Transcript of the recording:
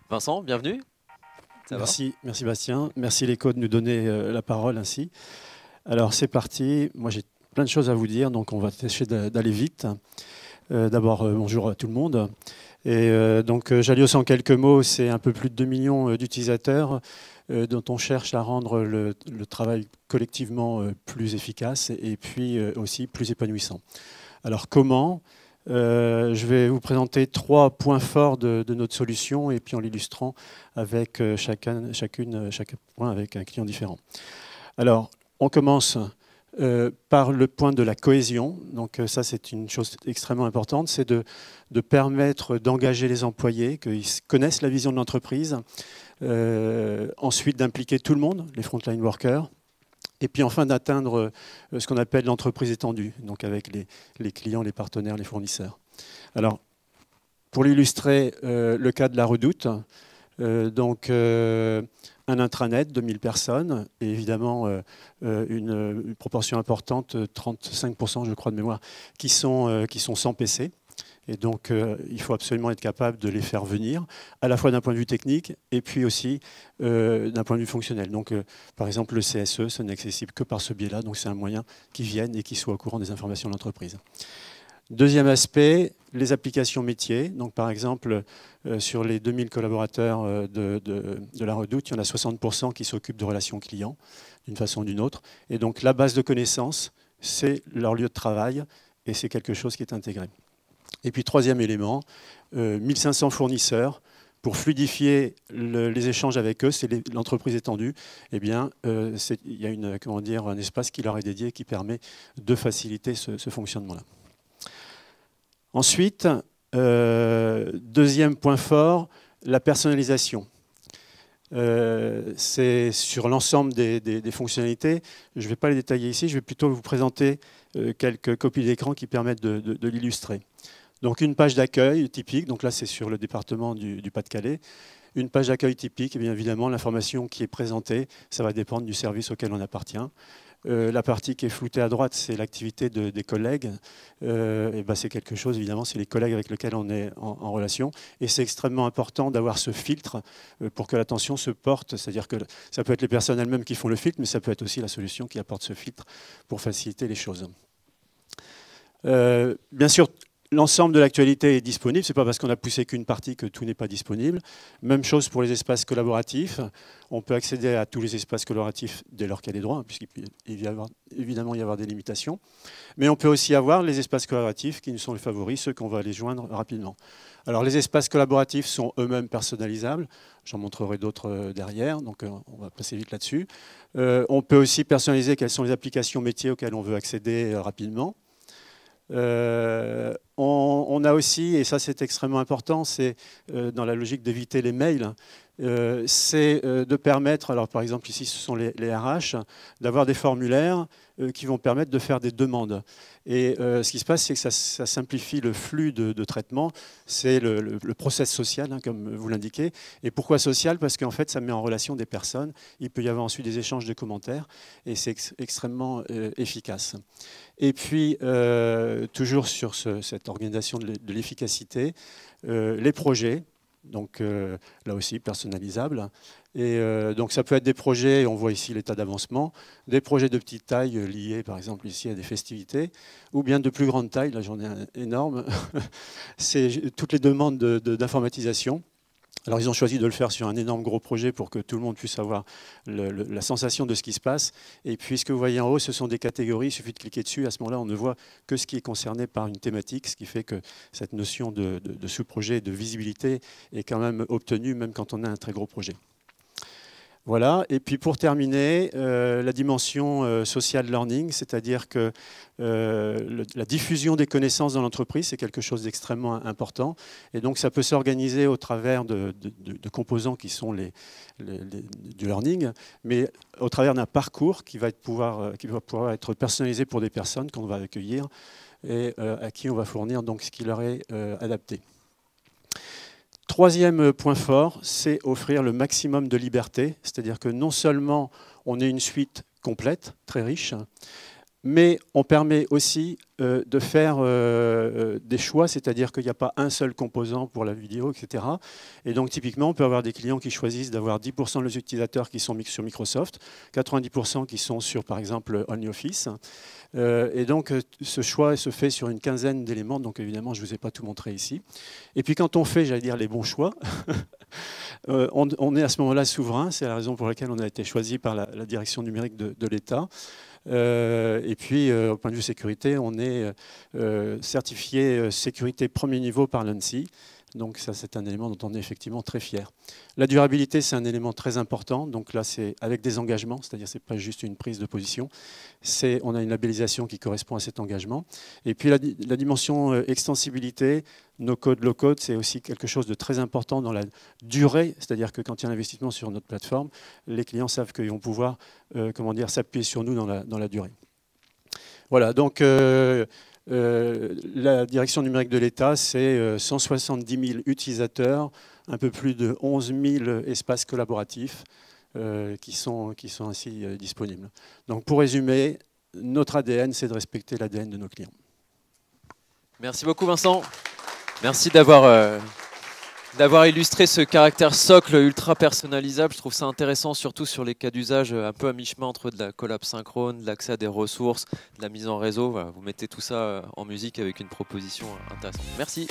Vincent, bienvenue. Ça va? Merci Bastien. Merci l'Eco de nous donner la parole ainsi. Alors c'est parti. Moi j'ai plein de choses à vous dire, donc on va tâcher d'aller vite. D'abord, bonjour à tout le monde. Et Jalios en quelques mots, c'est un peu plus de 2 millions d'utilisateurs dont on cherche à rendre le travail collectivement plus efficace et puis aussi plus épanouissant. Alors comment ? Je vais vous présenter 3 points forts de notre solution et puis en l'illustrant avec chaque point avec un client différent. Alors, on commence par le point de la cohésion. Donc ça, c'est une chose extrêmement importante, c'est de permettre d'engager les employés, qu'ils connaissent la vision de l'entreprise, ensuite d'impliquer tout le monde, les frontline workers, et puis enfin d'atteindre ce qu'on appelle l'entreprise étendue, donc avec les clients, les partenaires, les fournisseurs. Alors, pour l'illustrer, le cas de la Redoute, un intranet de 1000 personnes, et évidemment une proportion importante, 35% je crois de mémoire, qui sont sans PC. Et donc, il faut absolument être capable de les faire venir, à la fois d'un point de vue technique et puis aussi d'un point de vue fonctionnel. Donc, par exemple, le CSE, ce n'est accessible que par ce biais-là. Donc, c'est un moyen qu'ils viennent et qu'ils soient au courant des informations de l'entreprise. Deuxième aspect, les applications métiers. Donc, par exemple, sur les 2000 collaborateurs de la Redoute, il y en a 60% qui s'occupent de relations clients, d'une façon ou d'une autre. Et donc, la base de connaissances, c'est leur lieu de travail et c'est quelque chose qui est intégré. Et puis, troisième élément, 1500 fournisseurs. Pour fluidifier les échanges avec eux, c'est l'entreprise étendue. Eh bien, il y a un espace qui leur est dédié qui permet de faciliter ce fonctionnement-là. Ensuite, deuxième point fort, la personnalisation. C'est sur l'ensemble des fonctionnalités. Je ne vais pas les détailler ici, je vais plutôt vous présenter quelques copies d'écran qui permettent de l'illustrer. Donc une page d'accueil typique, donc là c'est sur le département du Pas-de-Calais. Une page d'accueil typique, et bien évidemment l'information qui est présentée, ça va dépendre du service auquel on appartient. La partie qui est floutée à droite, c'est l'activité des collègues. C'est quelque chose, évidemment, c'est les collègues avec lesquels on est en relation. Et c'est extrêmement important d'avoir ce filtre pour que l'attention se porte. C'est-à-dire que ça peut être les personnes elles-mêmes qui font le filtre, mais ça peut être aussi la solution qui apporte ce filtre pour faciliter les choses. Bien sûr, l'ensemble de l'actualité est disponible. Ce n'est pas parce qu'on a poussé qu'une partie que tout n'est pas disponible. Même chose pour les espaces collaboratifs. On peut accéder à tous les espaces collaboratifs dès lors qu'il y a des droits, puisqu'il peut évidemment y avoir des limitations. Mais on peut aussi avoir les espaces collaboratifs qui nous sont les favoris, ceux qu'on va aller joindre rapidement. Alors les espaces collaboratifs sont eux-mêmes personnalisables. J'en montrerai d'autres derrière, donc on va passer vite là-dessus. On peut aussi personnaliser quelles sont les applications métiers auxquelles on veut accéder rapidement. On a aussi, et ça c'est extrêmement important, c'est dans la logique d'éviter les mails, c'est de permettre, alors par exemple ici ce sont les RH, d'avoir des formulaires qui vont permettre de faire des demandes. Et ce qui se passe, c'est que ça simplifie le flux de traitement, c'est le process social, hein, comme vous l'indiquez. Et pourquoi social? Parce qu'en fait, ça met en relation des personnes. Il peut y avoir ensuite des échanges de commentaires, et c'est extrêmement efficace. Et puis, toujours sur cette organisation de l'efficacité, les projets, donc là aussi personnalisables. Et donc ça peut être des projets, on voit ici l'état d'avancement, des projets de petite taille liés par exemple ici à des festivités, ou bien de plus grande taille, là j'en ai un énorme, c'est toutes les demandes d'informatisation. Alors ils ont choisi de le faire sur un énorme gros projet pour que tout le monde puisse avoir la sensation de ce qui se passe. Et puis ce que vous voyez en haut, ce sont des catégories, il suffit de cliquer dessus. À ce moment-là, on ne voit que ce qui est concerné par une thématique, ce qui fait que cette notion de sous-projet, de visibilité est quand même obtenue, même quand on a un très gros projet. Voilà, et puis pour terminer, la dimension social learning, c'est-à-dire que la diffusion des connaissances dans l'entreprise, c'est quelque chose d'extrêmement important. Et donc ça peut s'organiser au travers de composants qui sont du learning, mais au travers d'un parcours qui va pouvoir être personnalisé pour des personnes qu'on va accueillir et à qui on va fournir donc ce qui leur est adapté. Troisième point fort, c'est offrir le maximum de liberté, c'est-à-dire que non seulement on est une suite complète, très riche, Mais on permet aussi de faire des choix, c'est-à-dire qu'il n'y a pas un seul composant pour la vidéo, etc. Et donc typiquement, on peut avoir des clients qui choisissent d'avoir 10% de leurs utilisateurs qui sont sur Microsoft, 90% qui sont sur, par exemple, OnlyOffice. Et donc ce choix se fait sur une quinzaine d'éléments, donc évidemment, je ne vous ai pas tout montré ici. Et puis quand on fait, j'allais dire, les bons choix, on est à ce moment-là souverain, c'est la raison pour laquelle on a été choisi par la direction numérique de l'État. Et puis, au point de vue sécurité, on est certifié sécurité premier niveau par l'ANSSI. Donc ça, c'est un élément dont on est effectivement très fier. La durabilité, c'est un élément très important. Donc là, c'est avec des engagements, c'est-à-dire c'est pas juste une prise de position. On a une labellisation qui correspond à cet engagement. Et puis la dimension extensibilité, no-code, low-code, c'est aussi quelque chose de très important dans la durée. C'est-à-dire que quand il y a un investissement sur notre plateforme, les clients savent qu'ils vont pouvoir s'appuyer sur nous dans la durée. Voilà, donc la direction numérique de l'État, c'est 170 000 utilisateurs, un peu plus de 11 000 espaces collaboratifs qui sont ainsi disponibles. Donc pour résumer, notre ADN, c'est de respecter l'ADN de nos clients. Merci beaucoup Vincent. Merci d'avoir illustré ce caractère socle ultra personnalisable. Je trouve ça intéressant, surtout sur les cas d'usage un peu à mi-chemin entre de la collab synchrone, de l'accès à des ressources, de la mise en réseau. Voilà, vous mettez tout ça en musique avec une proposition intéressante. Merci.